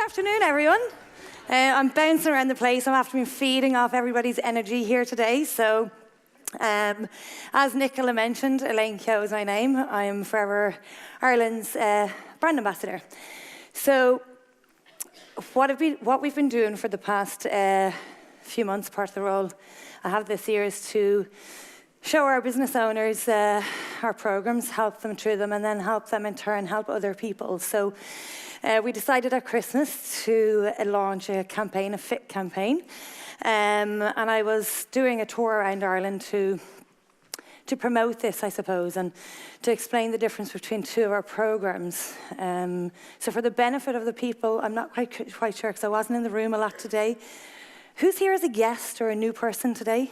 afternoon, everyone. I'm bouncing around the place. I'm after been feeding off everybody's energy here today. So, as Nicola mentioned, Elaine Keogh is my name. I am Forever Ireland's brand ambassador. So, what we've been doing for the past few months, part of the role I have this year, is to show our business owners our programs, help them through them, and then help them in turn help other people. So we decided at Christmas to launch a campaign, a fit campaign. And I was doing a tour around Ireland to promote this, I suppose, and to explain the difference between two of our programs. So for the benefit of the people, I'm not quite sure because I wasn't in the room a lot today. Who's here as a guest or a new person today?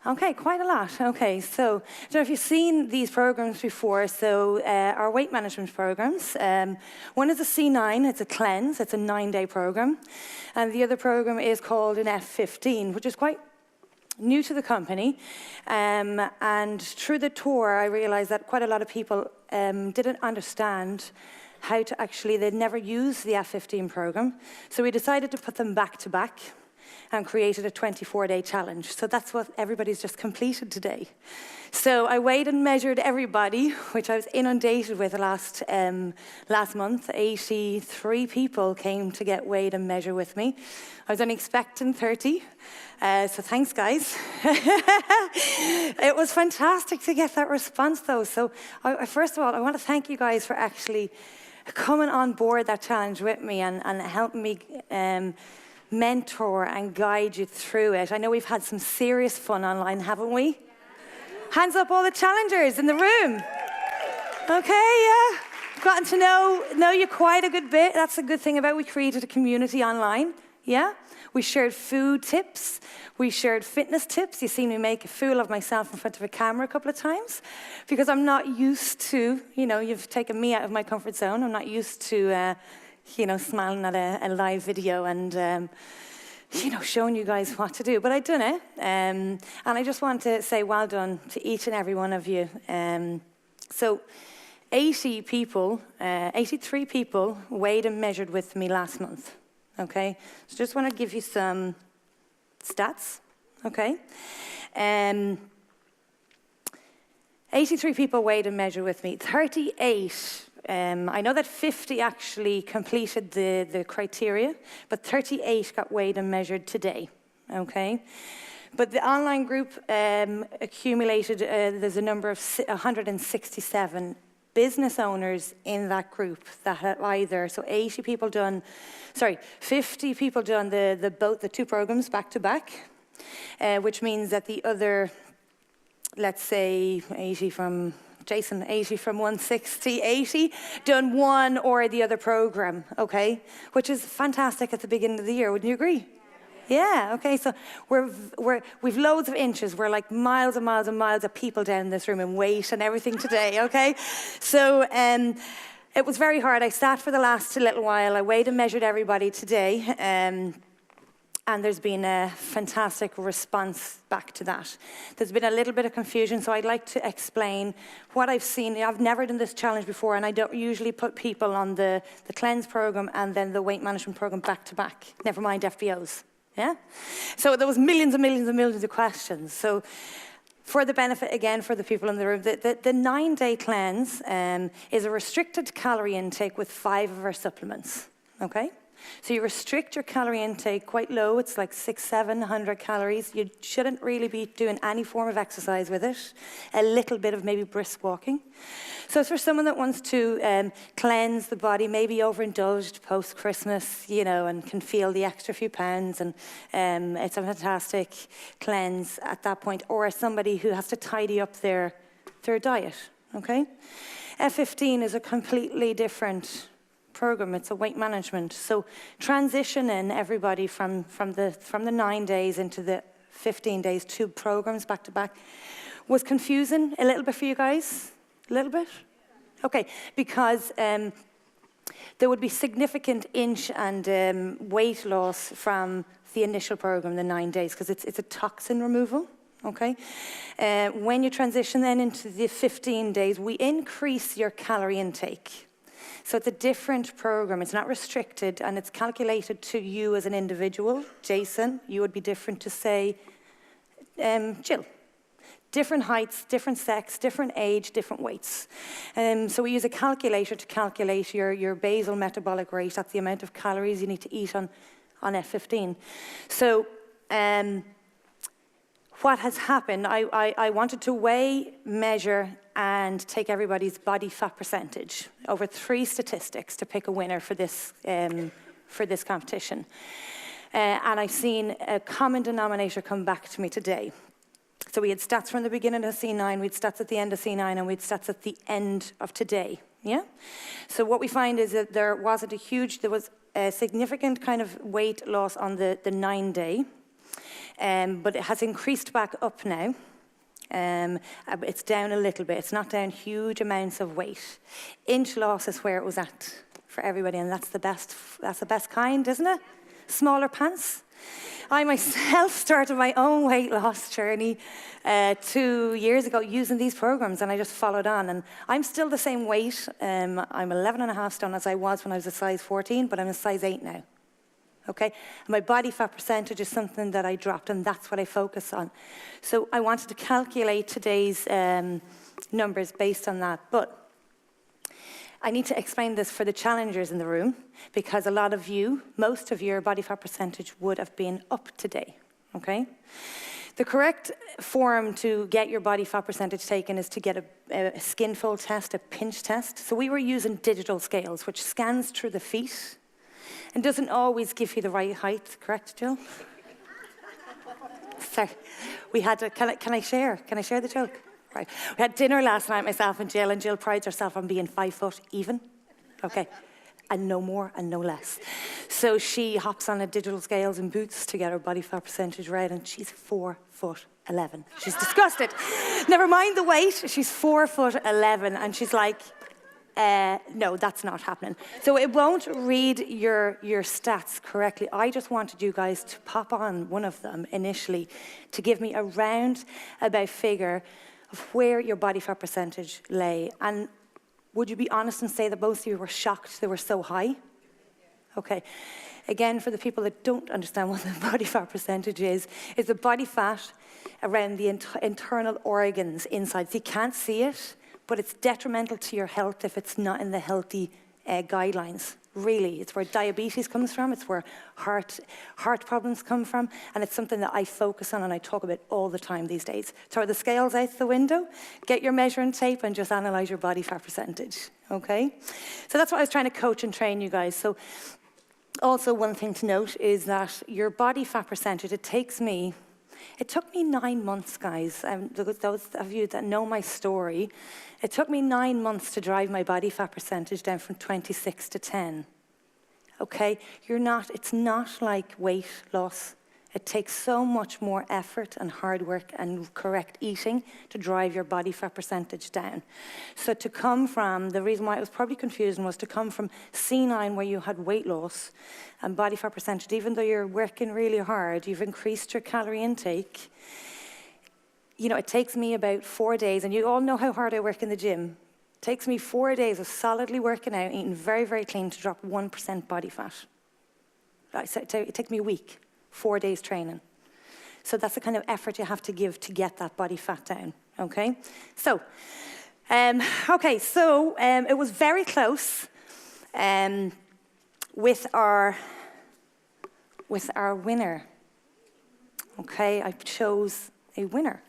Okay, quite a lot. Okay, so I don't know if you've seen these programs before. So our weight management programs. One is a C9, it's a cleanse, it's a 9-day program. And the other program is called an F15, which is quite new to the company. And through the tour, I realized that quite a lot of people didn't understand how to actually, they'd never used the F15 program. So we decided to put them back to back and created a 24-day challenge. So that's what everybody's just completed today. So I weighed and measured everybody, which I was inundated with last month. 83 people came to get weighed and measured with me. I was only expecting 30, so thanks, guys. It was fantastic to get that response, though. So first of all, I want to thank you guys for actually coming on board that challenge with me and helping me mentor and guide you through it. I know we've had some serious fun online, haven't we? Hands up all the challengers in the room. Okay, yeah. Gotten to know you quite a good bit. That's a good thing about we created a community online, yeah? We shared food tips. We shared fitness tips. You've seen me make a fool of myself in front of a camera a couple of times because I'm not used to, you've taken me out of my comfort zone. I'm not used to smiling at a live video and, showing you guys what to do. But I've done it. And I just want to say well done to each and every one of you. So 83 people weighed and measured with me last month. Okay? So just want to give you some stats. Okay? 83 people weighed and measured with me. 38 I know that 50 actually completed the criteria, but 38 got weighed and measured today, okay? But the online group accumulated, there's a number of 167 business owners in that group that have either, so 50 people done the two programs back to back, which means that the other, let's say 80 from 160, 80, done one or the other program, okay? Which is fantastic at the beginning of the year, wouldn't you agree? Yeah, okay, so we've loads of inches. We're like miles and miles and miles of people down in this room in weight and everything today, okay? So it was very hard. I sat for the last little while. I weighed and measured everybody today. And there's been a fantastic response back to that. There's been a little bit of confusion, so I'd like to explain what I've seen. I've never done this challenge before, and I don't usually put people on the cleanse program and then the weight management program back to back, never mind FBOs, yeah? So there was millions and millions and millions of questions. So for the benefit, again, for the people in the room, the 9-day cleanse is a restricted calorie intake with 5 of our supplements, okay? So you restrict your calorie intake quite low. It's like 600-700 calories. You shouldn't really be doing any form of exercise with it. A little bit of maybe brisk walking. So it's for someone that wants to cleanse the body, maybe overindulged post-Christmas, and can feel the extra few pounds. And it's a fantastic cleanse at that point. Or somebody who has to tidy up their diet, okay? F15 is a completely different program. It's a weight management. So transitioning everybody from the 9 days into the 15 days, 2 programs back to back, was confusing a little bit for you guys? A little bit? Okay, because there would be significant inch and weight loss from the initial program, the 9 days, because it's a toxin removal. Okay, when you transition then into the 15 days, we increase your calorie intake. So it's a different program. It's not restricted, and it's calculated to you as an individual. Jason, you would be different to, say, Jill. Different heights, different sex, different age, different weights. So we use a calculator to calculate your basal metabolic rate. That's the amount of calories you need to eat on F15. So what has happened, I wanted to weigh, measure, and take everybody's body fat percentage over 3 statistics to pick a winner for this competition. And I've seen a common denominator come back to me today. So we had stats from the beginning of C9, we had stats at the end of C9, and we had stats at the end of today, yeah? So what we find is that there was a significant kind of weight loss on the 9-day, but it has increased back up now. It's down a little bit. It's not down huge amounts of weight. Inch loss is where it was at for everybody, and that's the best kind, isn't it? Smaller pants. I myself started my own weight loss journey 2 years ago using these programs, and I just followed on. And I'm still the same weight. I'm 11.5 stone as I was when I was a size 14, but I'm a size 8 now. Okay? And my body fat percentage is something that I dropped, and that's what I focus on. So I wanted to calculate today's numbers based on that. But I need to explain this for the challengers in the room, because a lot of you, most of your body fat percentage would have been up today, okay? The correct form to get your body fat percentage taken is to get a skin fold test, a pinch test. So we were using digital scales, which scans through the feet and doesn't always give you the right height, correct, Jill? Sorry, we had to, can I share the joke? Right. We had dinner last night, myself and Jill prides herself on being 5 foot even. Okay. And no more and no less. So she hops on a digital scales and boots to get her body fat percentage right, and she's 4'11". She's disgusted. Never mind the weight, she's 4'11", and she's like, no, that's not happening. So it won't read your stats correctly. I just wanted you guys to pop on one of them initially to give me a round about figure of where your body fat percentage lay. And would you be honest and say that most of you were shocked they were so high? Okay. Again, for the people that don't understand what the body fat percentage is the body fat around the internal organs inside. So you can't see it, but it's detrimental to your health if it's not in the healthy guidelines. Really, it's where diabetes comes from, it's where heart problems come from, and it's something that I focus on and I talk about all the time these days. Throw the scales out the window, get your measuring tape, and just analyze your body fat percentage, okay? So that's what I was trying to coach and train you guys. So also one thing to note is that your body fat percentage, it took me 9 months, guys. Those of you that know my story, it took me 9 months to drive my body fat percentage down from 26 to 10. Okay? It's not like weight loss. It takes so much more effort and hard work and correct eating to drive your body fat percentage down. So to come from, the reason why it was probably confusing was to come from C9 where you had weight loss and body fat percentage, even though you're working really hard, you've increased your calorie intake. You know, it takes me about 4 days, and you all know how hard I work in the gym. It takes me 4 days of solidly working out, eating very, very clean to drop 1% body fat. It takes me a week. 4 days training. So that's the kind of effort you have to give to get that body fat down, okay? So, it was very close with our winner, okay? I chose a winner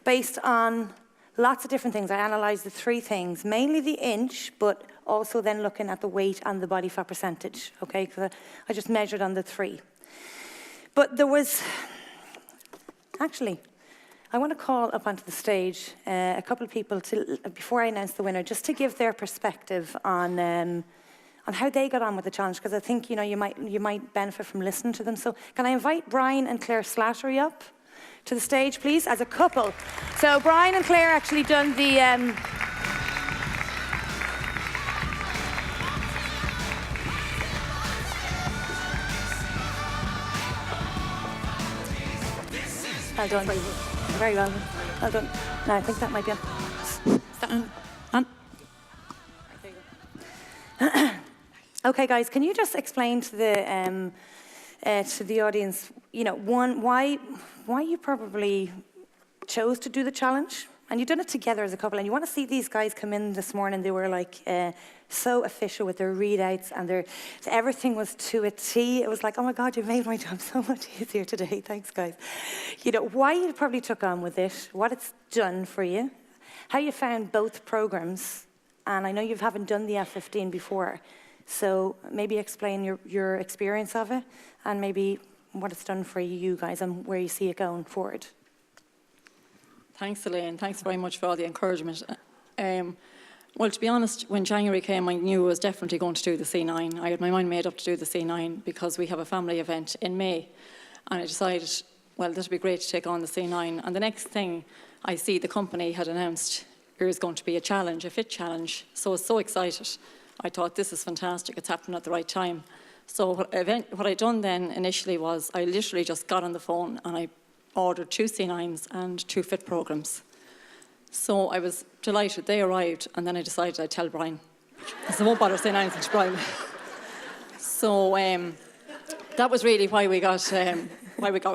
based on lots of different things. I analyzed the 3 things, mainly the inch, but also then looking at the weight and the body fat percentage, okay? Because I just measured on the 3. But there was, actually, I want to call up onto the stage a couple of people before I announce the winner, just to give their perspective on how they got on with the challenge, because I think you might benefit from listening to them. So can I invite Brian and Claire Slattery up to the stage, please, as a couple? So Brian and Claire actually done the. Well done. Very well. Well done. No, I think that might be on. On. Right, there you go. Okay, guys, can you just explain to the audience, you know, one, why you probably chose to do the challenge? And you've done it together as a couple, and you want to see these guys come in this morning. They were like so official with their readouts, and everything was to a T. It was like, oh my God, you made my job so much easier today. Thanks, guys. You know, why you probably took on with it, what it's done for you, how you found both programs, and I know you haven't done the F15 before, so maybe explain your experience of it, and maybe what it's done for you guys and where you see it going forward. Thanks, Elaine. Thanks very much for all the encouragement. Well, to be honest, when January came, I knew I was definitely going to do the C9. I had my mind made up to do the C9 because we have a family event in May. And I decided, well, this would be great to take on the C9. And the next thing I see, the company had announced there is going to be a challenge, a fit challenge. So I was so excited. I thought, this is fantastic. It's happening at the right time. So what I done then initially was I literally just got on the phone and I ordered 2 C9s and 2 fit programs. So I was delighted. They arrived, and then I decided I'd tell Brian. So I won't bother saying anything to Brian. So that was really why we got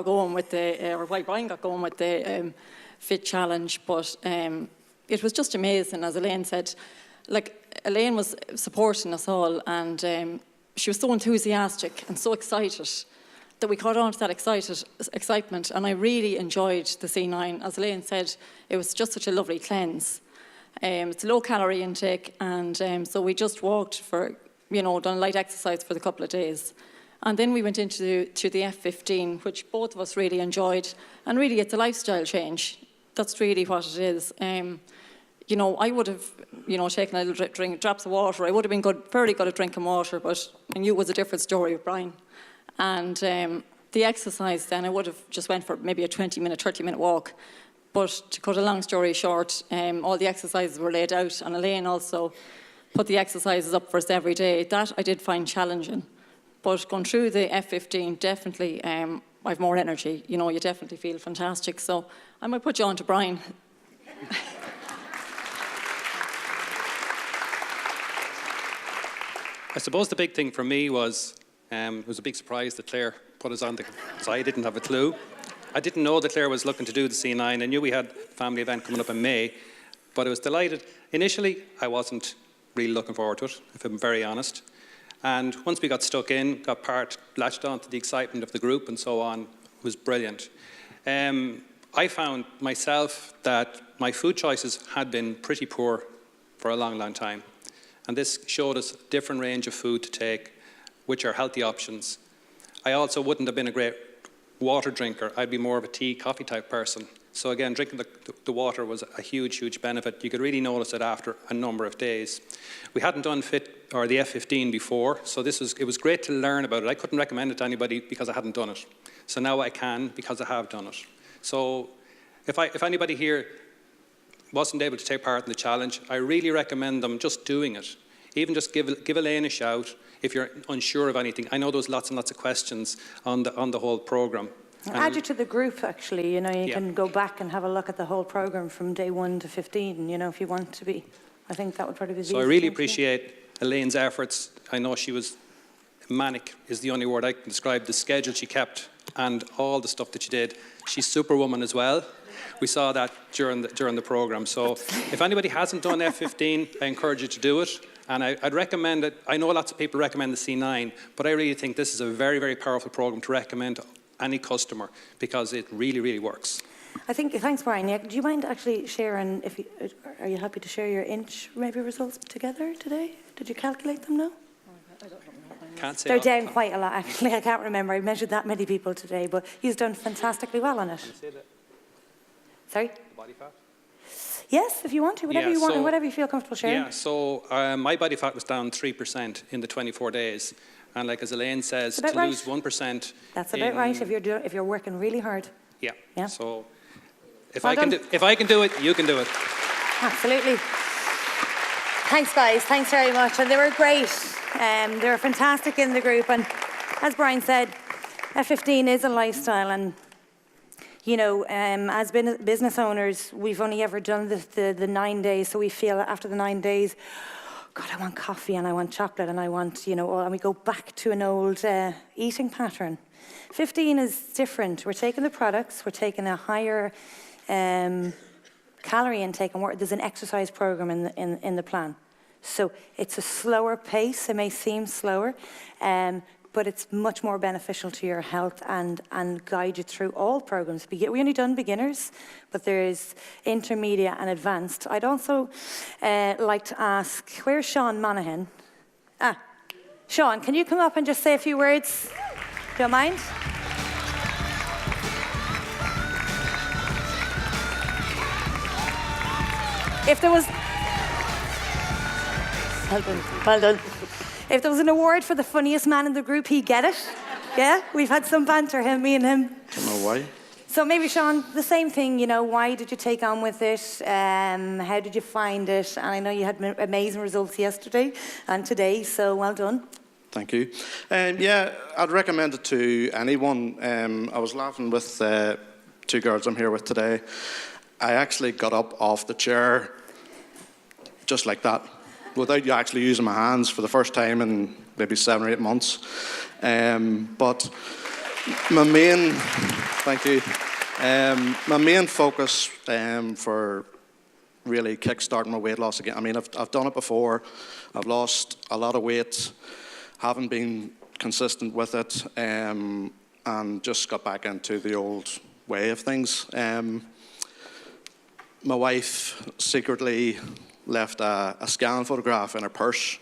going with or why Brian got going with the fit challenge. But it was just amazing, as Elaine said. Like, Elaine was supporting us all, and she was so enthusiastic and so excited that we caught on to that excitement, and I really enjoyed the C9. As Elaine said, it was just such a lovely cleanse. It's a low-calorie intake, and so we just walked for, done light exercise for the couple of days. And then we went into the F15, which both of us really enjoyed, and really it's a lifestyle change. That's really what it is. I would have, taken a little drink, drops of water. I would have been very good at drinking water, but I knew it was a different story with Brian. And the exercise then, I would have just went for maybe a 20-minute, 30-minute walk. But to cut a long story short, all the exercises were laid out, and Elaine also put the exercises up for us every day. That I did find challenging. But going through the F15, definitely I've more energy. You definitely feel fantastic. So I might put you on to Brian. I suppose the big thing for me was, it was a big surprise that Claire put us on so I didn't have a clue. I didn't know that Claire was looking to do the C9. I knew we had a family event coming up in May, but I was delighted. Initially, I wasn't really looking forward to it, if I'm very honest. And once we got stuck in, latched on to the excitement of the group and so on, it was brilliant. I found myself that my food choices had been pretty poor for a long, long time. And this showed us a different range of food to take, which are healthy options. I also wouldn't have been a great water drinker. I'd be more of a tea, coffee type person. So again, drinking the water was a huge, huge benefit. You could really notice it after a number of days. We hadn't done fit or the F15 before, so it was great to learn about it. I couldn't recommend it to anybody because I hadn't done it. So now I can because I have done it. So if anybody here wasn't able to take part in the challenge, I really recommend them just doing it. Even just give Elaine a shout if you're unsure of anything. I know there's lots and lots of questions on the whole programme. Add you to the group, actually. You can go back and have a look at the whole programme from day 1 to 15, if you want to be. I think that would probably be the easiest. So I really appreciate Elaine's efforts. I know she was manic, is the only word I can describe, the schedule she kept and all the stuff that she did. She's Superwoman as well. We saw that during the programme. So if anybody hasn't done F15, I encourage you to do it. And I'd recommend it. I know lots of people recommend the C9, but I really think this is a very, very powerful programme to recommend to any customer because it really, really works. Thanks, Brian. Yeah, do you mind actually sharing, are you happy to share your inch maybe results together today? Did you calculate them now? I don't know. Can't say. They're down quite a lot, actually. I can't remember. I measured that many people today, but he's done fantastically well on it. Can you say that? Sorry? The body fat? Yes, if you want to, whatever you want, and whatever you feel comfortable sharing. Yeah, so my body fat was down 3% in the 24 days. And like as Elaine says, to lose 1%. That's about right if you're working really hard. Yeah. So if I can do it, you can do it. Absolutely. Thanks, guys. Thanks very much. And they were great. They were fantastic in the group. And as Brian said, F15 is a lifestyle. And as business owners, we've only ever done the 9 days, so we feel that after the 9 days, God, I want coffee and I want chocolate and I want, and we go back to an old eating pattern. 15 is different. We're taking the products, we're taking a higher calorie intake, and there's an exercise program in the plan. So it's a slower pace. It may seem slower, but it's much more beneficial to your health and guide you through all programs. We only done beginners, but there's intermediate and advanced. I'd also like to ask, where's Sean Monaghan? Sean, can you come up and just say a few words? Don't mind? If there was... Well done. If there was an award for the funniest man in the group, he'd get it. Yeah? We've had some banter, me and him. Don't know why. So maybe, Sean, the same thing, why did you take on with it? How did you find it? And I know you had amazing results yesterday and today, so well done. Thank you. I'd recommend it to anyone. I was laughing with two girls I'm here with today. I actually got up off the chair just like that, without actually using my hands for the first time in maybe 7 or 8 months. But my main, thank you. My main focus for really kickstarting my weight loss again. I mean, I've done it before. I've lost a lot of weight, haven't been consistent with it, and just got back into the old way of things. My wife secretly left a scan photograph in her purse,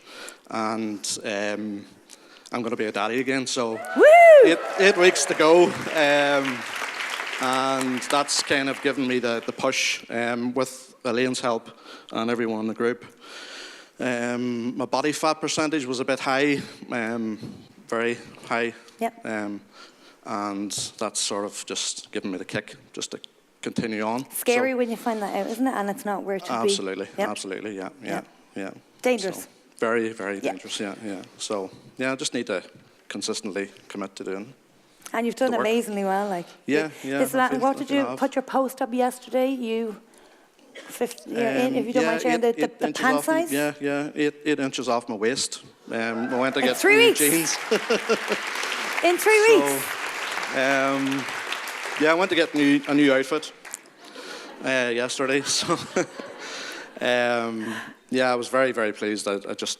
and I'm going to be a daddy again, so 8 weeks to go, and that's kind of given me the push with Elaine's help and everyone in the group. My body fat percentage was a bit high, very high, yep. And that's sort of just given me the kick just to continue on. Scary when you find that out, isn't it? And it's not where it should absolutely, be. Yep. Absolutely, yeah. Dangerous. So, very, very dangerous, yeah. So, I just need to consistently commit to doing. And you've done amazingly well, like. Yeah. What did you put your post up yesterday? If you don't mind sharing the pant size? Yeah, 8 inches off my waist. I went to get 3 weeks. Jeans. In 3 weeks? I went to get a new outfit yesterday. So, I was very, very pleased. I just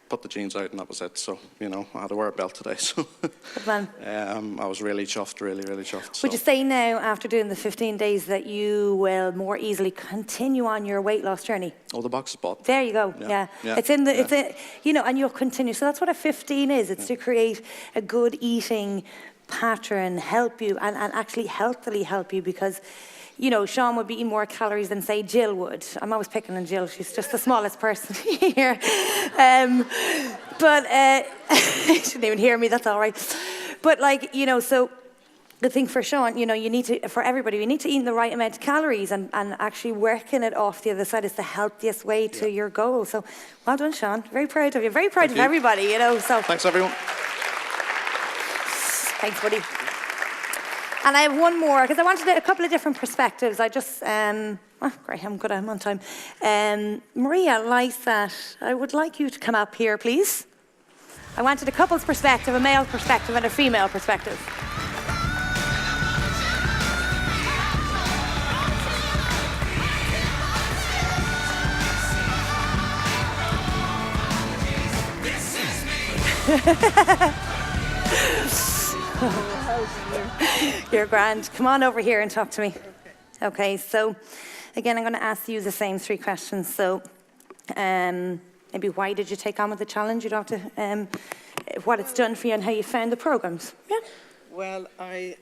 put the jeans out and that was it. So, I had to wear a belt today. So, good man. I was really chuffed, really, really chuffed. Would you say now, after doing the 15 days, that you will more easily continue on your weight loss journey? Oh, the box is bought. There you go. Yeah. It's in the, and you'll continue. So that's what a 15 is. It's to create a good eating pattern, help you, and actually healthily help you, because Sean would be eating more calories than, say, Jill would. I'm always picking on Jill. She's just the smallest person here. But she didn't even hear me. That's all right. But, so the thing for Sean, you need to, for everybody, we need to eat the right amount of calories, and actually working it off the other side is the healthiest way to your goal. So well done, Sean. Very proud of you. Very proud of everybody, So thanks, everyone. Thanks, buddy. And I have one more, because I wanted a couple of different perspectives. I just, great, I'm good, I'm on time. Maria, Lysat, I would like you to come up here, please. I wanted a couple's perspective, a male perspective, and a female perspective. You're grand. Come on over here and talk to me. Okay, so again, I'm going to ask you the same 3 questions. So maybe why did you take on with the challenge? You don't have to, what it's done for you and how you found the programs. Yeah. Well, I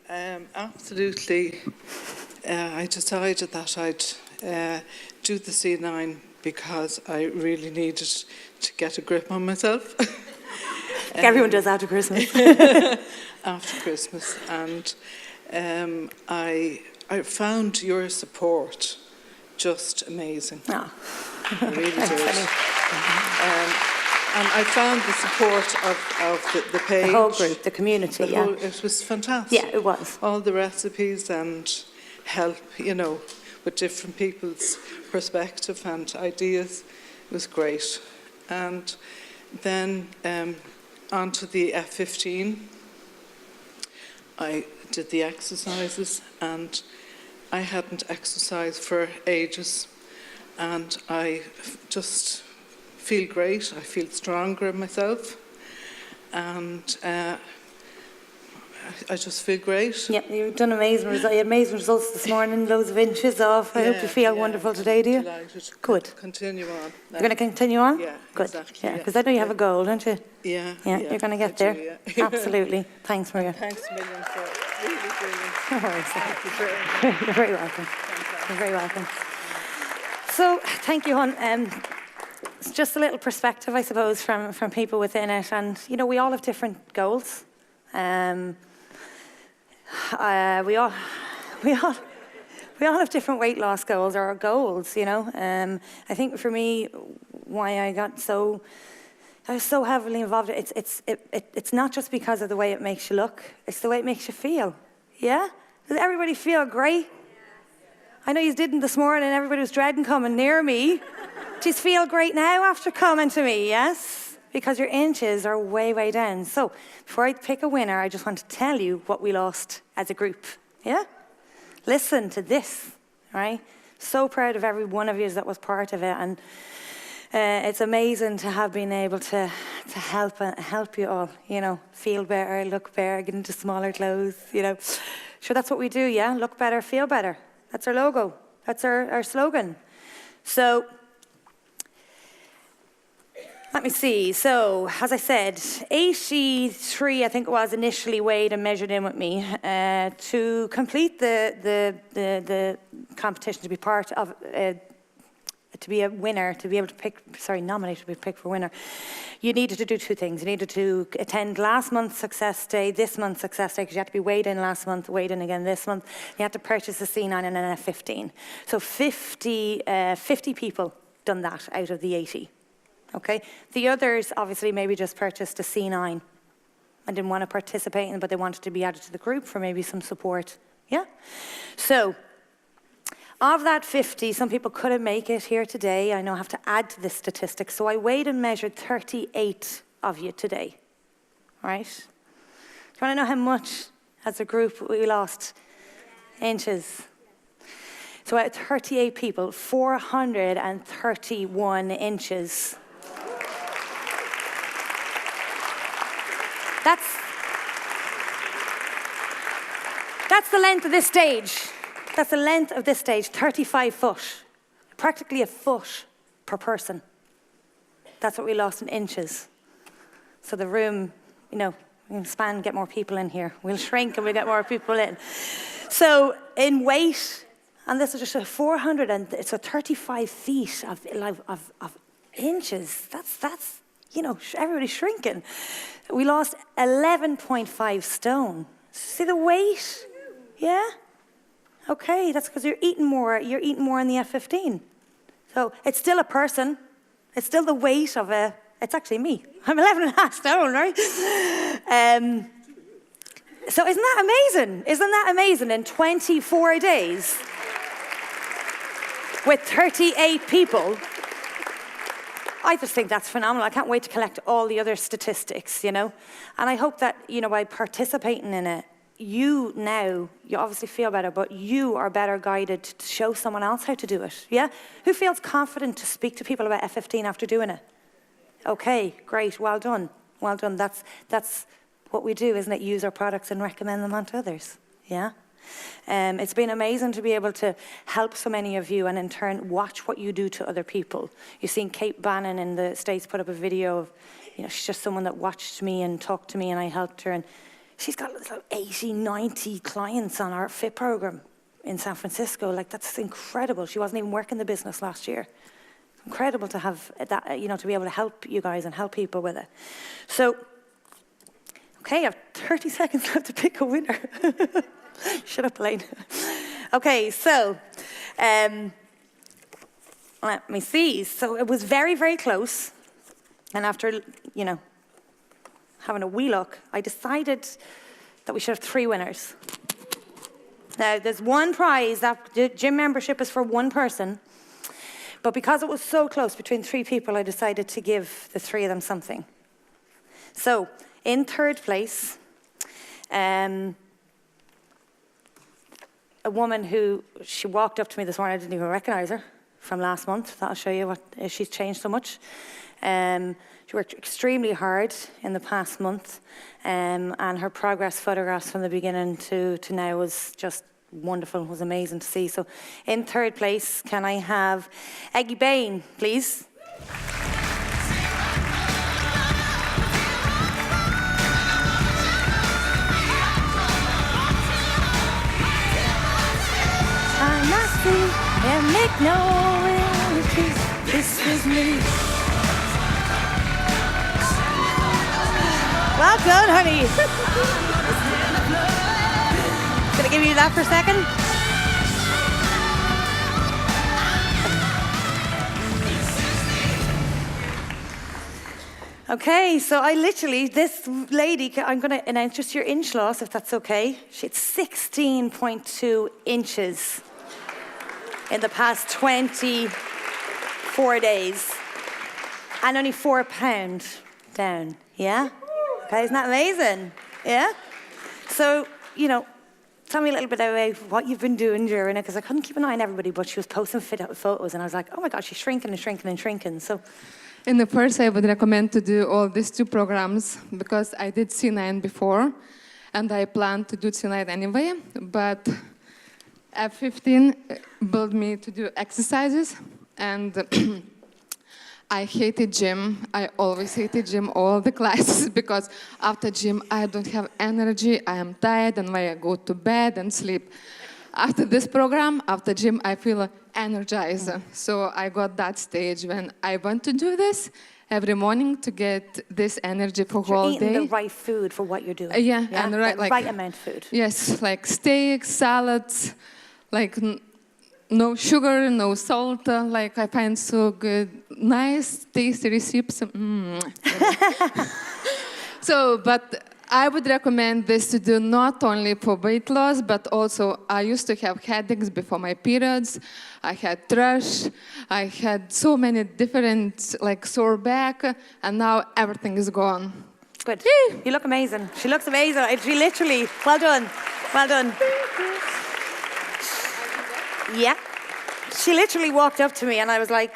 absolutely, I decided that I'd do the C9 because I really needed to get a grip on myself. Everyone does after Christmas. After Christmas, and I found your support just amazing. Oh. I really did. And I found the support of the page. The whole group, the community, it was fantastic. Yeah, it was. All the recipes and help, with different people's perspective and ideas. It was great. and then onto the F15. I did the exercises, and I hadn't exercised for ages, and I just feel great. I feel stronger in myself, and I just feel great. Yeah, you've done amazing results this morning, loads of inches off. I hope you feel wonderful today, do you? Delighted. Good. Continue on. You're going to continue on? Yeah, Good. exactly. Yeah, because I know you have a goal, don't you? Yeah. Yeah, you're going to get there. Absolutely. Thanks, Maria. Thanks a million for really brilliant. No worries. Thank you very much. You're very welcome. You're very welcome. So, thank you, hon. It's just a little perspective, I suppose, from people within it. And, you know, we all have different goals. We all have different weight loss goals or goals, you know. I think for me, why I was so heavily involved. It's not just because of the way it makes you look. It's the way it makes you feel. Yeah? Does everybody feel great? I know you didn't this morning. Everybody was dreading coming near me. Do you feel great now after coming to me? Yes? Because your inches are way, way down. So before I pick a winner, I just want to tell you what we lost as a group. Yeah? Listen to this, right? So proud of every one of you that was part of it. And it's amazing to have been able to help you all, you know, feel better, look better, get into smaller clothes, you know. Sure, that's what we do, yeah? Look better, feel better. That's our logo. That's our slogan. So, let me see. So, as I said, 83, I think it was, initially weighed and measured in with me to complete the competition, to be part of, to be a winner, to be able to pick, nominated to be picked for winner. You needed to do two things. You needed to attend last month's Success Day, this month's Success Day, because you had to be weighed in last month, weighed in again this month. You had to purchase a C9 and an F15. So 50 people done that out of the 80. Okay, the others obviously maybe just purchased a C9 and didn't want to participate in it, but they wanted to be added to the group for maybe some support. Yeah? So, of that 50, some people couldn't make it here today. I know I have to add to this statistic. So I weighed and measured 38 of you today. Right? Do you want to know how much as a group we lost? Inches. So out of 38 people, 431 inches. That's the length of this stage. That's the length of this stage, 35 foot. Practically a foot per person. That's what we lost in inches. So the room, you know, we can expand, get more people in here. We'll shrink and we'll get more people in. So in weight, and this is just a 400, and it's a 35 feet of inches. That's you know, everybody's shrinking. We lost 11.5 stone. See the weight? Yeah? Okay, that's because you're eating more. You're eating more in the F15. So it's still a person. It's still the weight of it's actually me. I'm 11.5 stone, right? So isn't that amazing? Isn't that amazing? In 24 days, with 38 people, I just think that's phenomenal. I can't wait to collect all the other statistics, you know? And I hope that, you know, by participating in it, you obviously feel better, but you are better guided to show someone else how to do it, yeah? Who feels confident to speak to people about F15 after doing it? Okay, great, well done, well done. That's what we do, isn't it? Use our products and recommend them on to others, yeah? It's been amazing to be able to help so many of you and in turn watch what you do to other people. You've seen Kate Bannon in the States put up a video of, you know, she's just someone that watched me and talked to me and I helped her, and she's got like 80, 90 clients on our FIT program in San Francisco. Like, that's incredible. She wasn't even working the business last year. It's incredible to have that, you know, to be able to help you guys and help people with it. So, okay, I have 30 seconds left to pick a winner. Shut up, Elaine. Okay, so let me see. So it was very, very close. And after, you know, having a wee look, I decided that we should have 3 winners. Now, there's one prize. That the gym membership is for one person. But because it was so close between 3 people, I decided to give the 3 of them something. So, in third place, a woman who, she walked up to me this morning, I didn't even recognize her from last month. That'll show you what she's changed so much. She worked extremely hard in the past month, and her progress photographs from the beginning to now was just wonderful. It was amazing to see. So in third place, can I have Eggy Bain, please? I'm nothing and make no reality. This is me. Well done, honey. Gonna give you that for a second. Okay, so I literally, this lady, I'm gonna announce just your inch loss, if that's okay. She had 16.2 inches in the past 24 days. And only 4 pounds down, yeah? Okay, isn't that amazing? Yeah? So, you know, tell me a little bit about what you've been doing during it, because I couldn't keep an eye on everybody, but she was posting fit photos, and I was like, oh my God, she's shrinking and shrinking and shrinking. So, in the first, I would recommend to do all these 2 programs, because I did C9 before, and I planned to do C9 anyway, but F15 built me to do exercises, and I hated gym. I always hated gym, all the classes, because after gym, I don't have energy, I am tired, and when I go to bed and sleep. After this program, after gym, I feel energized. So I got that stage when I want to do this every morning to get this energy for whole you're eating day. the right food for what you're doing. Yeah, and the right, like, right amount of food. Yes, like steaks, salads, like no sugar, no salt. Like I find so good, nice, tasty recipes. So, but I would recommend this to do not only for weight loss, but also I used to have headaches before my periods. I had thrush. I had so many different, like sore back, and now everything is gone. Good. You look amazing. She looks amazing. She literally, well done. Well done. Yeah. She literally walked up to me and I was like,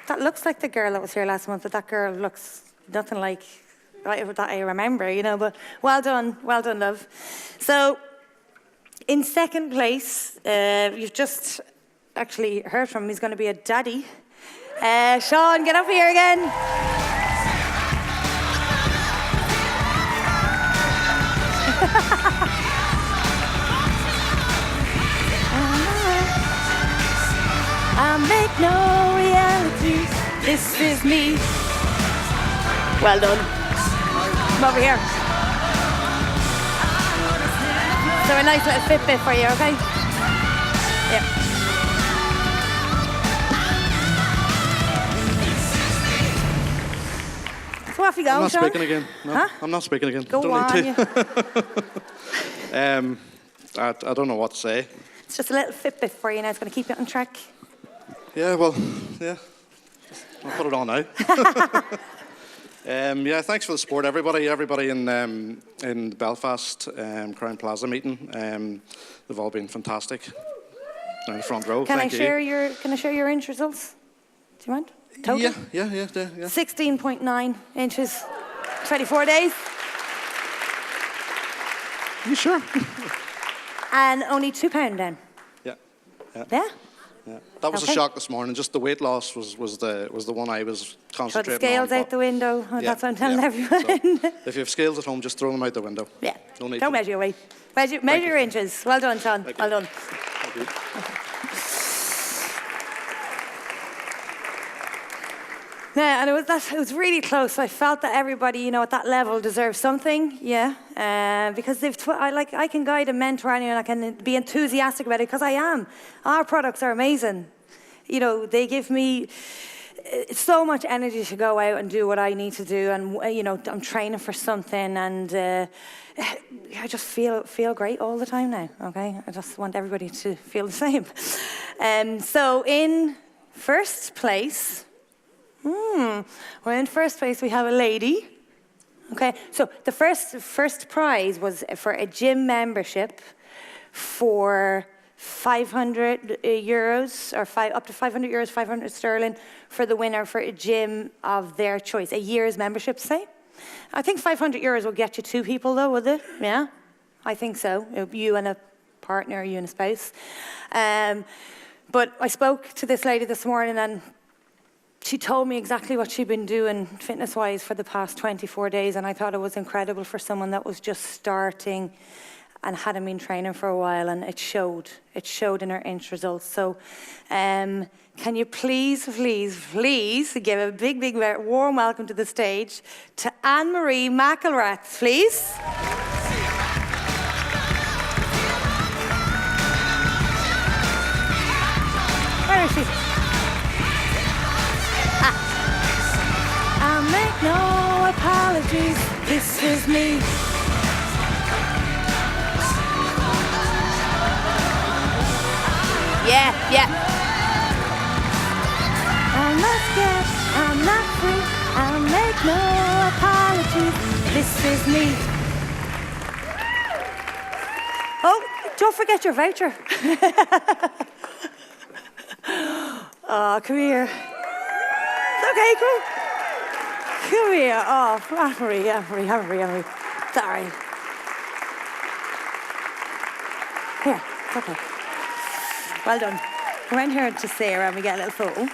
that looks like the girl that was here last month, but that girl looks nothing like that I remember, you know, but well done, love. So, in second place, you've just actually heard from him, he's going to be a daddy. Sean, get up here again. I make no reality, this is me. Well done. Come over here. So a nice little Fitbit for you, okay? Yeah. So off you go, I'm not Sean. speaking again. No, Huh? I'm not speaking again. Go don't on. need to. I don't know what to say. It's just a little Fitbit for you now. It's going to keep you on track. Yeah, well, yeah. I'll put it on now. Yeah, thanks for the support, everybody. Everybody in the Belfast Crown Plaza meeting, they've all been fantastic. Down the front row. Can I Thank you. share your inch results? Do you mind? Total? Yeah. 16.9 inches, 24 days, You sure? and only 2 pound down. Yeah. Yeah. Yeah. That was Okay. a shock this morning. Just the weight loss was the one I was Put the concentrating scales on. out the window. Oh, Yeah, that's what I'm telling yeah. everyone. So, if you have scales at home, just throw them out the window. Yeah. No need Don't to. measure your weight. Measure your inches. Well done, Sean. Thank Well you. done. Thank you. Yeah, and it was really close. I felt that everybody, you know, at that level deserves something, yeah. Because I can guide and mentor anyone. I can be enthusiastic about it because I am. Our products are amazing. You know, they give me so much energy to go out and do what I need to do, and you know, I'm training for something, and I just feel great all the time now. Okay, I just want everybody to feel the same. So in first place, well, in first place we have a lady. Okay, so the first prize was for a gym membership for €500 or up to €500, 500 sterling for the winner for a gym of their choice, a year's membership, say. I think €500 will get you 2 people though, would it? Yeah, I think so. You and a partner, you and a spouse. But I spoke to this lady this morning and she told me exactly what she'd been doing fitness-wise for the past 24 days, and I thought it was incredible for someone that was just starting and hadn't been training for a while, and it showed. It showed in her end results. So can you please give a big, big, warm welcome to the stage to Anne-Marie McElrath, please. Where is she? I'll make no apologies, this is me. Yeah. I'm not scared, I'm not free, I'll make no apologies, this is me. Oh, don't forget your voucher. Oh, come here. It's okay, come here. Oh, Anne-Marie. Sorry. Here, it's okay. Well done. Come around here to Sarah and we get a little photo.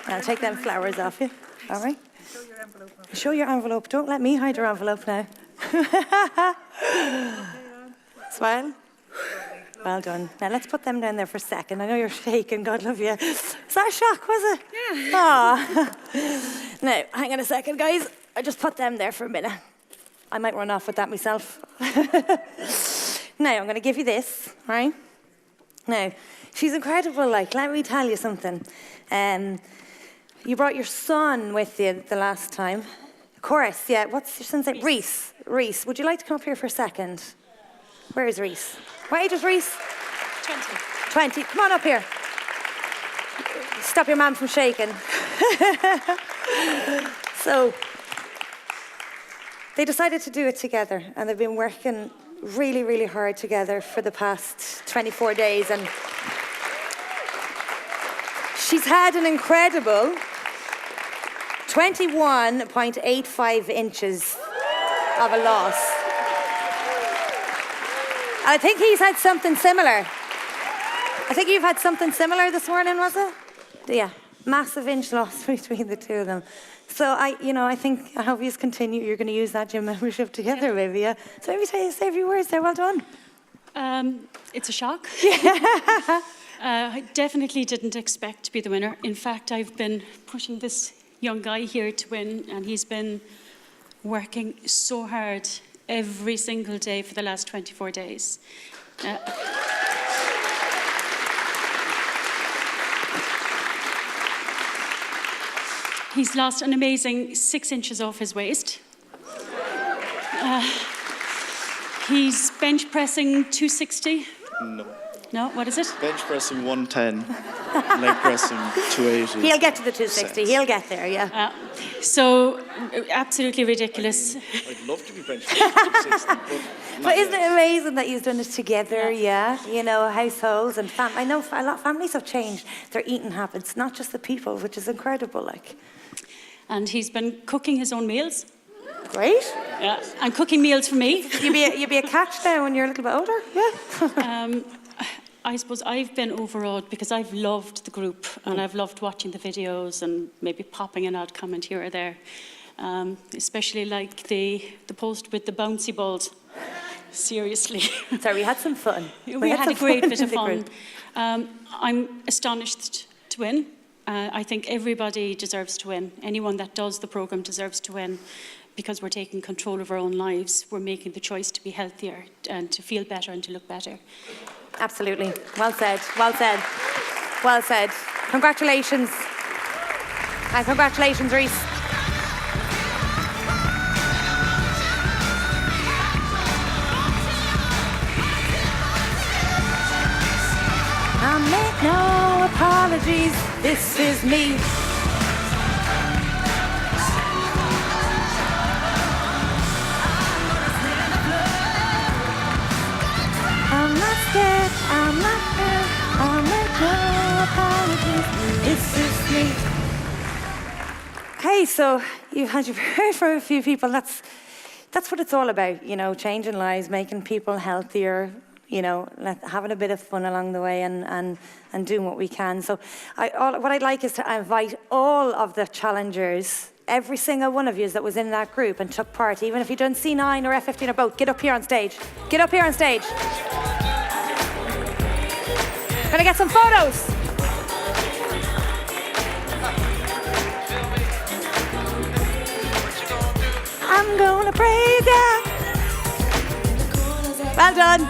I'll take them flowers off you. All right? Show your envelope. Show your envelope. Don't let me hide your envelope now. Smile. Well done. Now let's put them down there for a second. I know you're shaking. God love you. Is that a shock, was it? Yeah. Oh. Now, hang on a second, guys. I just put them there for a minute. I might run off with that myself. Now, I'm going to give you this, right? Now, she's incredible, like, let me tell you something. You brought your son with you the last time. Of course, yeah. What's your son's name? Reese. Would you like to come up here for a second? Where is Reese? What age is Reese? 20. Come on up here. Stop your man from shaking. So, they decided to do it together, and they've been working really, really hard together for the past 24 days, and she's had an incredible 21.85 inches of a loss. And I think he's had something similar. I think you've had something similar this morning, was it? Yeah, massive inch loss between the two of them. So I hope you continue. You're going to use that gym membership together, maybe. Yeah. So maybe say a few words there. Well done. It's a shock. I definitely didn't expect to be the winner. In fact, I've been pushing this young guy here to win, and he's been working so hard every single day for the last 24 days. He's lost an amazing 6 inches off his waist. He's bench pressing 260. No, what is it? Bench pressing 110, leg pressing 280. He'll get to the 260. He'll get there, yeah. So, absolutely ridiculous. I'd love to be bench pressing 260, but isn't it amazing that you've done it together, yeah? You know, households and I know a lot of families have changed their eating habits, not just the people, which is incredible, like. And he's been cooking his own meals. Great. Yeah, and cooking meals for me. You'll be a catch now when you're a little bit older, yeah. I suppose I've been overawed because I've loved the group and I've loved watching the videos and maybe popping an odd comment here or there. Especially like the post with the bouncy balls. Seriously. Sorry, we had some fun. We had a great bit of fun. I'm astonished to win. I think everybody deserves to win. Anyone that does the programme deserves to win because we're taking control of our own lives. We're making the choice to be healthier and to feel better and to look better. Absolutely. Well said. Well said. Well said. Congratulations. And congratulations, Reese. I make no apologies. This is me. I'm not scared, I'm not scared, I'll make no apologies. This is me. Okay, so you've heard from a few people. That's what it's all about, you know, changing lives, making people healthier, you know, having a bit of fun along the way and doing what we can. So what I'd like is to invite all of the challengers, every single one of you that was in that group and took part, even if you've done C9 or F15 or both, get up here on stage. Get up here on stage. Gonna get some photos. I'm gonna praise you. Well done.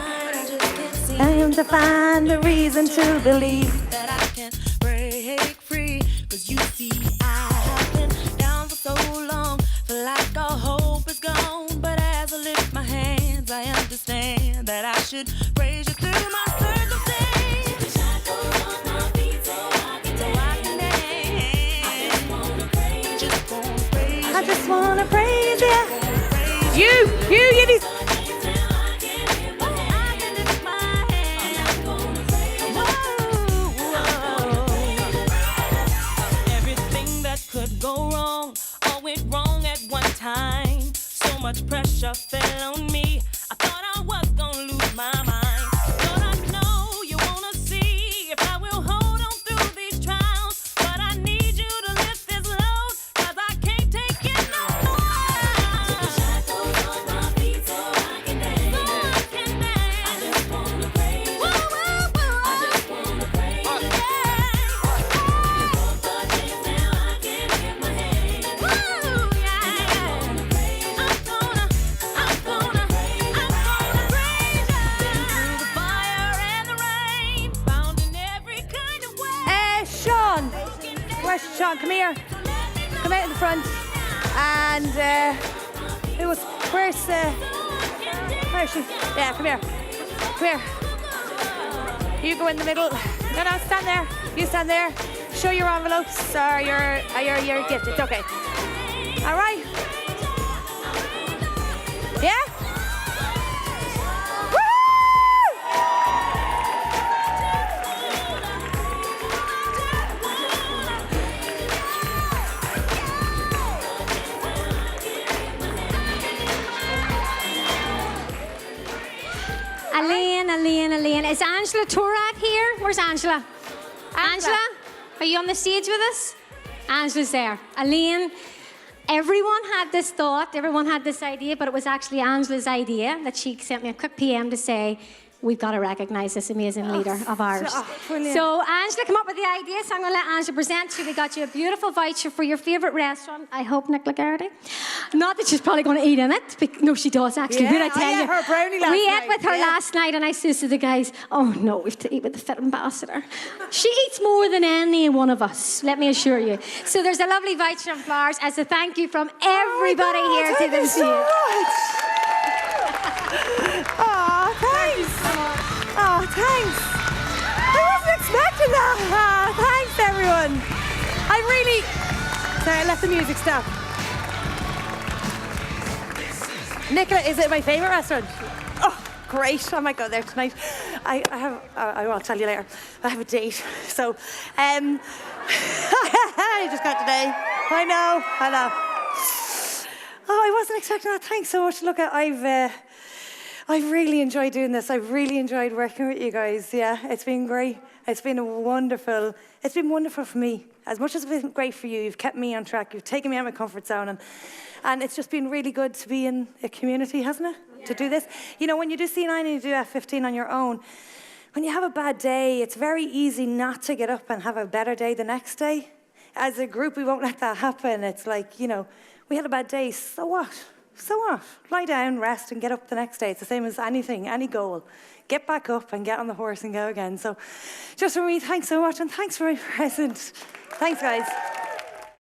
I am to find a reason to believe that I can break free. 'Cause you see, I have been down for so long, feel like all hope is gone. But as I lift my hands, I understand that I should praise you through my circumstance. I just wanna praise you. You need. Everything that could go wrong, all went wrong at one time. So much pressure fell on me. I thought I was gonna lose my mind. But I know you wanna see if I will hold on through these trials. But I need you to lift this load, 'cause I can't take it no more. Take the shackles off my feet so I can dance. So I can dance. I just wanna praise you. I just wanna praise you. Both the days now I can lift my hands. I'm gonna praise you. Been through the fire and the rain, found in every kind of way. Sean. Where's Sean? Come here. Come out in the front. And where's she? Yeah, come here. Come here. You go in the middle. No, stand there. You stand there. Show your envelopes or your gift. It's okay. All right. Yeah? Woo! Elaine. Is Angela Torak here? Where's Angela? Angela, are you on the stage with us? Angela's there. Elaine, everyone had this thought, everyone had this idea, but it was actually Angela's idea that she sent me a quick PM to say, we've got to recognise this amazing leader of ours. Brilliant. So Angela came up with the idea, so I'm going to let Angela present you. We got you a beautiful voucher for your favourite restaurant, I hope, Nicola Garrity. Not that she's probably going to eat in it. No, she does, actually. Yeah, Would I tell I you? ate her brownie last we night, ate with her yeah. last night, and I said to the guys, oh no, we have to eat with the Fit Ambassador. She eats more than any one of us, let me assure you. So there's a lovely voucher and flowers as a thank you from everybody here to the so much. Oh, thanks. Oh, thanks. I wasn't expecting that. Oh, thanks, everyone. Sorry, I let the music stop. Nicola, is it my favourite restaurant? Oh, great. I might go there tonight. I will tell you later. I have a date. So, I just got today. I know. Oh, I wasn't expecting that. Thanks so much. Look, I've really enjoyed doing this. I've really enjoyed working with you guys. Yeah, it's been great. It's been wonderful for me. As much as it's been great for you, you've kept me on track. You've taken me out of my comfort zone. And it's just been really good to be in a community, hasn't it? Yeah. To do this. You know, when you do C9 and you do F15 on your own, when you have a bad day, it's very easy not to get up and have a better day the next day. As a group, we won't let that happen. It's like, you know, we had a bad day, so what? So what? Lie down, rest, and get up the next day. It's the same as anything, any goal. Get back up and get on the horse and go again. So just for me, thanks so much, and thanks for my present. Thanks, guys.